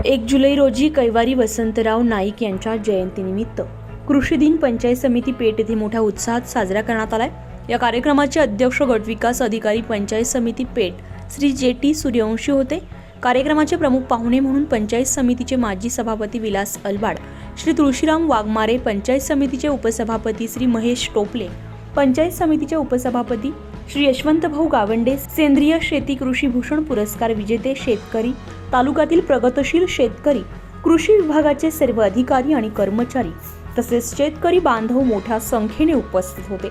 1 जुलै रोजी कैवारी वसंतराव नाईक यांच्या जयंतीनिमित्त कृषी दिन पंचायत समिती पेठ येथे मोठ्या उत्साहात साजरा करण्यात आलाय। या कार्यक्रमाचे अध्यक्ष गटविकास अधिकारी पंचायत समिती पेठ श्री जे.टी. सूर्यवंशी होते। कार्यक्रमाचे प्रमुख पाहुणे म्हणून पंचायत समितीचे माजी सभापती विलास अलबाड, श्री तुळशीराम वाघमारे, पंचायत समितीचे उपसभापती श्री महेश टोपले, पंचायत समितीचे उपसभापती श्री यशवंतभाऊ गावंडे, सेंद्रिय शेती कृषी भूषण पुरस्कार विजेते शेतकरी, तालुक्यातील प्रगतशील शेतकरी, कृषी विभागाचे सर्व अधिकारी आणि कर्मचारी तसेच शेतकरी बांधव मोठ्या संख्येने उपस्थित होते।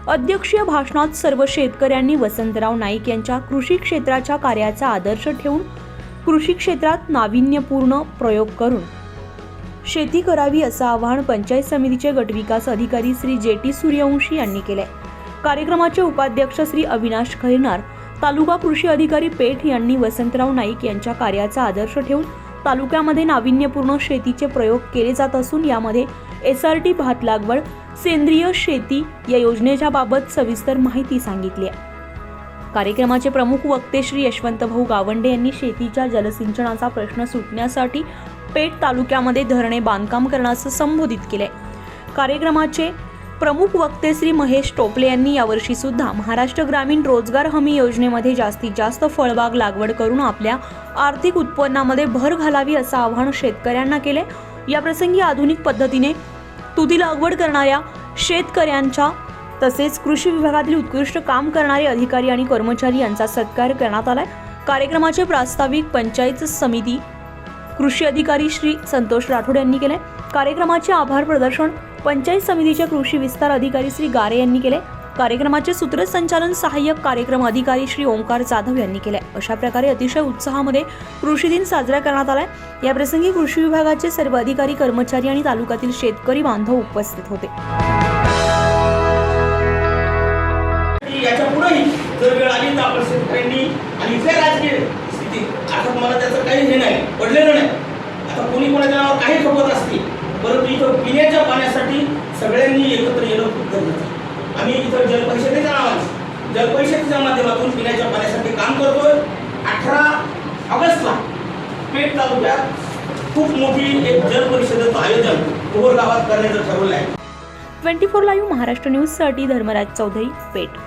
अध्यक्षीय भाषणात सर्व शेतकऱ्यांनी वसंतराव नाईक यांच्या कृषी क्षेत्राच्या कार्याचा आदर्श ठेवून कृषी क्षेत्रात नाविन्यपूर्ण प्रयोग करून शेती करावी असं आवाहन पंचायत समितीचे गटविकास अधिकारी श्री जे.टी. सूर्यवंशी यांनी केले। कार्यक्रमाचे उपाध्यक्ष श्री अविनाश खैरनार, तालुका कृषी अधिकारी पेठ यांनी वसंतराव नाईक यांच्या कार्याचा आदर्श ठेवून तालुक्यामध्ये नाविन्यपूर्ण शेतीचे प्रयोग केले जात असून यामध्ये SRT भात लागवड, सेंद्रिय शेती या योजनेच्या बाबत सविस्तर माहिती सांगितली आहे। कार्यक्रमाचे प्रमुख वक्ते श्री यशवंतभाऊ गावंडे यांनी शेतीच्या जलसिंचनाचा प्रश्न सुटण्यासाठी पेठ तालुक्यामध्ये धरणे बांधकाम करण्यास संबोधित केले। कार्यक्रमाचे प्रमुख वक्ते श्री महेश टोपले यांनी यावर्षी सुद्धा महाराष्ट्र ग्रामीण रोजगार हमी योजनेमध्ये जास्तीत जास्त फळबाग लागवड करून आपल्या आर्थिक उत्पन्नामध्ये भर घालावी असं आवाहन शेतकऱ्यांना केले। या प्रसंगी आधुनिक पद्धतीने तुती लागवड करणाऱ्या शेतकऱ्यांच्या तसेच कृषी विभागातील उत्कृष्ट काम करणारे अधिकारी आणि कर्मचारी यांचा सत्कार करण्यात आलाय। कार्यक्रमाचे प्रास्ताविक पंचायत समिती कृषी अधिकारी श्री संतोष राठोड यांनी केले। कार्यक्रमाचे आभार प्रदर्शन पंचायत समितीचे कृषी विस्तार अधिकारी श्री गारे यांनी केले। कार्यक्रमाचे सूत्रसंचालन सहाय्यक कार्यक्रम अधिकारी श्री ओंकार जाधव यांनी केले। अशा प्रकारे अतिशय उत्साहामध्ये कृषी दिन साजरा करण्यात आलाय। या प्रसंगी कृषी विभागाचे सर्व अधिकारी, कर्मचारी आणि तालुक्यातील शेतकरी बांधव उपस्थित होते। याच्या पुढेही जर वेळ आली तर आपण शेतकऱ्यांनी आणि इथल्या राजकीय स्थितीत आता मला त्याचं काही हे नाही पडलेलं नाही। आता कोणी कोणाच्या नावावर काही खपत असतील, परंतु इथं पिण्याच्या पाण्यासाठी सगळ्यांनी एकत्र येणं खूप गरजेचं आहे। आम्ही इथं जलपरिषदेच्या नावाने जलपरिषदेच्या माध्यमातून पिण्याच्या पाण्यासाठी काम करतोय। 18 ऑगस्टला पेठ तालुक्यात खूप मोठी एक जलपरिषदेचं आयोजन कोहर गावात करण्याचं ठरवलं आहे। 24 लाईव्ह महाराष्ट्र न्यूज साठी धर्मराज चौधरी, पेठ।